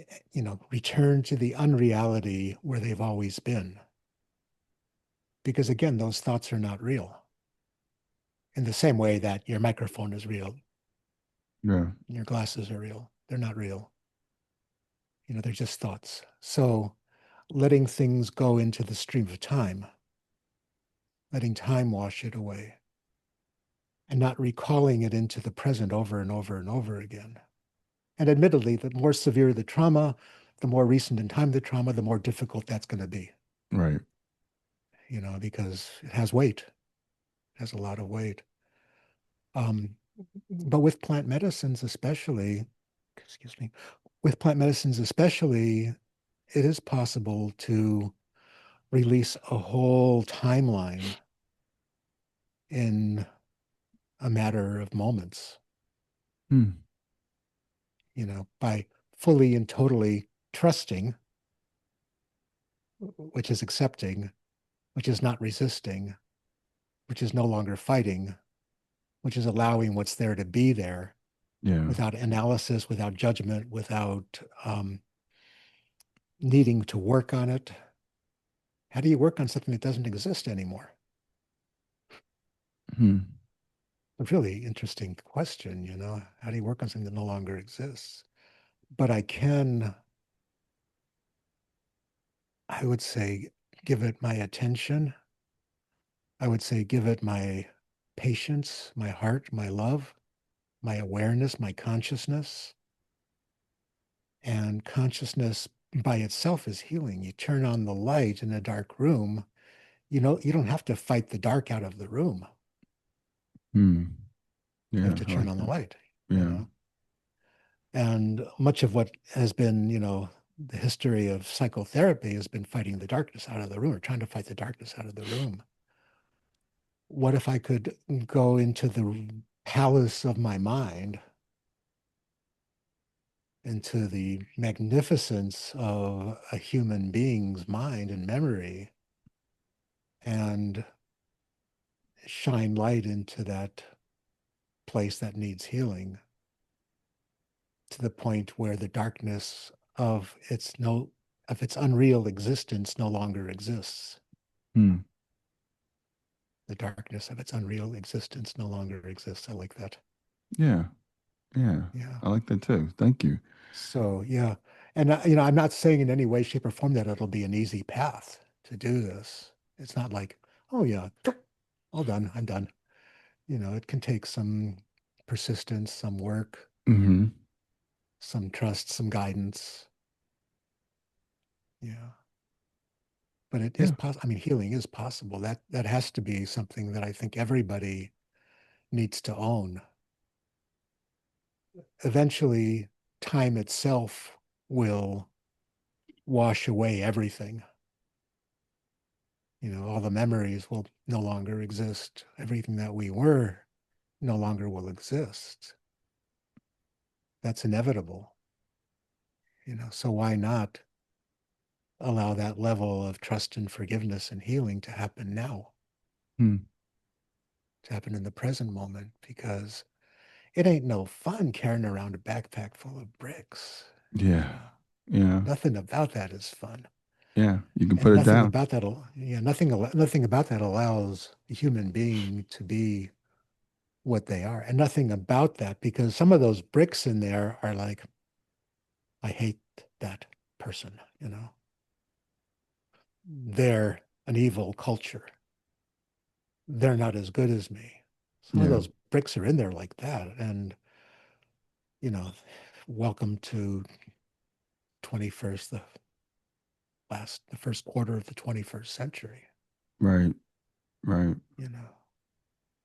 return to the unreality where they've always been. Because again, those thoughts are not real. In the same way that your microphone is real,
Yeah.
and your glasses are real, they're not real. They're just thoughts. So letting things go into the stream of time, letting time wash it away, and not recalling it into the present over and over and over again. And admittedly, the more severe the trauma, the more recent in time the trauma, the more difficult that's going to be,
Right.
because it has weight, it has a lot of weight. Um, but with plant medicines, especially, excuse me, with plant medicines, especially, it is possible to release a whole timeline in a matter of moments,
Mm.
by fully and totally trusting, which is accepting, which is not resisting, which is no longer fighting, which is allowing what's there to be there
Yeah.
without analysis, without judgment, without needing to work on it. How do you work on something that doesn't exist anymore?
Mm.
A really interesting question, How do you work on something that no longer exists? But I would say, give it my attention. I would say, give it my patience, my heart, my love, my awareness, my consciousness. And consciousness by itself is healing. You turn on the light in a dark room, you don't have to fight the dark out of the room.
Mm.
You have
Yeah.
to
I
turn
like
on the
that.
light, you
Yeah.
know. And much of what has been, the history of psychotherapy has been fighting the darkness out of the room or trying to fight the darkness out of the room. what if I could go into the palace of my mind, into the magnificence of a human being's mind and memory, and shine light into that place that needs healing to the point where the darkness of its unreal existence no longer exists.
Hmm.
The darkness of its unreal existence no longer exists. I like that.
Yeah. Yeah.
Yeah.
I like that too. Thank you.
So yeah, and I'm not saying in any way, shape, or form that it'll be an easy path to do this. It's not like, oh yeah, all done, I'm done. It can take some persistence, some work,
Hmm.
some trust, some guidance. Yeah, but it is
Yeah.
possible. I mean, healing is possible. That has to be something that I think everybody needs to own. Eventually, time itself will wash away everything. All the memories will no longer exist. Everything that we were no longer will exist. That's inevitable. So why not allow that level of trust and forgiveness and healing to happen now,
Hmm.
to happen in the present moment? Because it ain't no fun carrying around a backpack full of bricks.
Yeah. Yeah.
Nothing about that is fun.
Yeah. You can put
And
it
nothing
down.
about that, yeah, nothing about that allows a human being to be what they are. And nothing about that, because some of those bricks in there are like, I hate that person, They're an evil culture. They're not as good as me. Some of
Yeah.
those bricks are in there like that. And, you know, welcome to 21st, the first quarter of the 21st century,
Right. Right.
you know.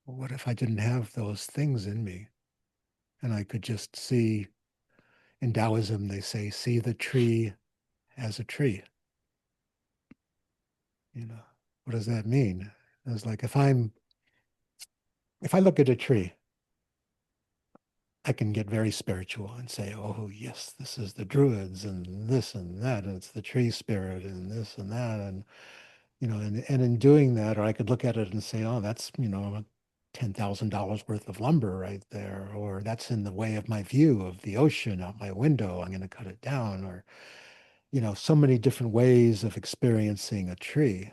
What if I didn't have those things in me and I could just see, in Taoism, they say, see the tree as a tree. What does that mean? It's like if I look at a tree, I can get very spiritual and say, oh yes, this is the druids and this and that, and it's the tree spirit and this and that. And and in doing that, or I could look at it and say, oh, that's, $10,000 worth of lumber right there, or that's in the way of my view of the ocean out my window. I'm going to cut it down, or, so many different ways of experiencing a tree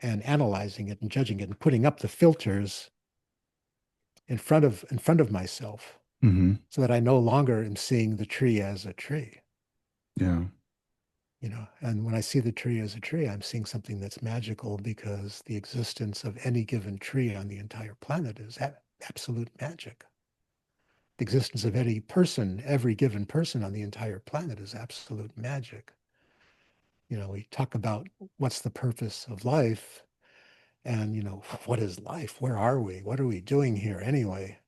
and analyzing it and judging it and putting up the filters in front of myself
Hmm.
so that I no longer am seeing the tree as a tree.
Yeah.
And when I see the tree as a tree, I'm seeing something that's magical, because the existence of any given tree on the entire planet is absolute magic. The existence of any person, every given person on the entire planet, is absolute magic. We talk about what's the purpose of life, and what is life? Where are we? What are we doing here anyway?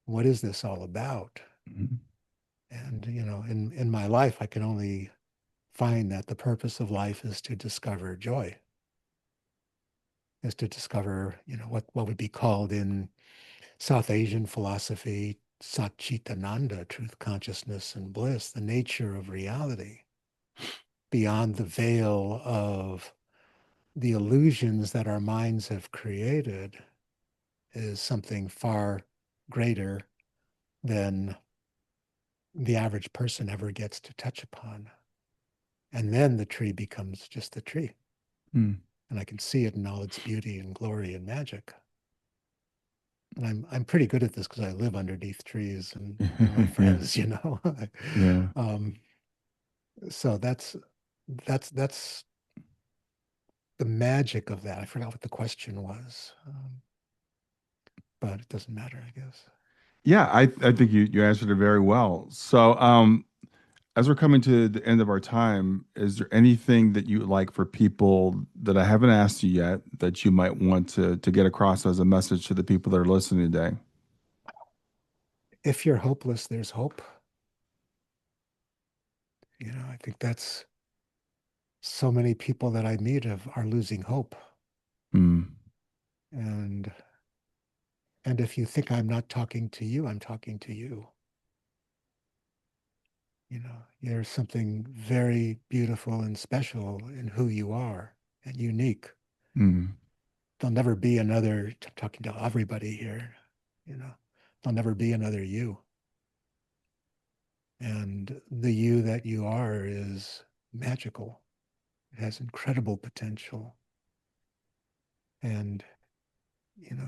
What is this all about?
Hmm.
And in my life, I can only find that the purpose of life is to discover joy, is to discover, what would be called in South Asian philosophy, Satchitananda, truth, consciousness, and bliss, the nature of reality, beyond the veil of the illusions that our minds have created, is something far greater than the average person ever gets to touch upon. And then the tree becomes just the tree.
Mm.
And I can see it in all its beauty and glory and magic. And I'm pretty good at this because I live underneath trees, and they're my
Yeah.
friends,
Yeah.
um, so that's the magic of that. I forgot what the question was, but it doesn't matter, I guess.
Yeah, I think you answered it very well. So, as we're coming to the end of our time, is there anything that you would like for people that I haven't asked you yet that you might want to get across as a message to the people that are listening today?
If you're hopeless, there's hope. I think that's, so many people that I meet are losing hope.
Mm.
And and if you think I'm not talking to you, I'm talking to you. You know, there's something very beautiful and special in who you are and unique.
Mm,
There'll never be another, I'm talking to everybody here, you know, there'll never be another you. And the you that you are is magical. It has incredible potential. And,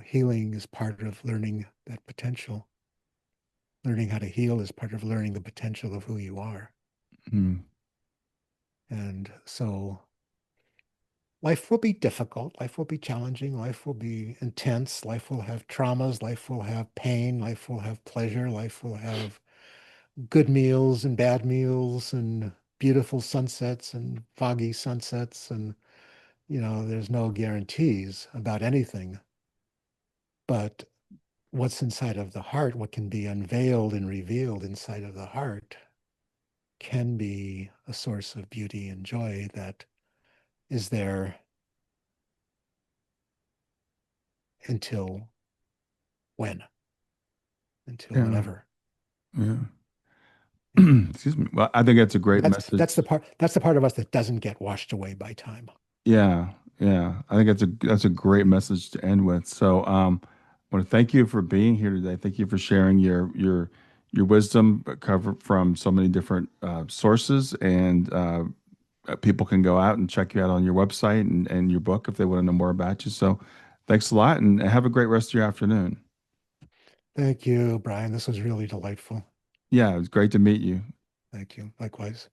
healing is part of learning that potential. Learning how to heal is part of learning the potential of who you are.
mm,
And so life will be difficult. Life will be challenging. Life will be intense. Life will have traumas. Life will have pain. Life will have pleasure. Life will have good meals and bad meals and beautiful sunsets and foggy sunsets. And, there's no guarantees about anything. But what's inside of the heart, what can be unveiled and revealed inside of the heart, can be a source of beauty and joy that is there until when? Until
yeah.
whenever.
Yeah.
Yeah.
Excuse me. Well, I think that's a great
That's
message.
the part of us that doesn't get washed away by time.
Yeah, yeah. I think that's a great message to end with. So, I want to thank you for being here today. Thank you for sharing your wisdom, covered from so many different sources, and people can go out and check you out on your website and your book if they want to know more about you. So, thanks a lot, and have a great rest of your afternoon.
Thank you, Brian. This was really delightful.
Yeah, it was great to meet you.
Thank you. Likewise.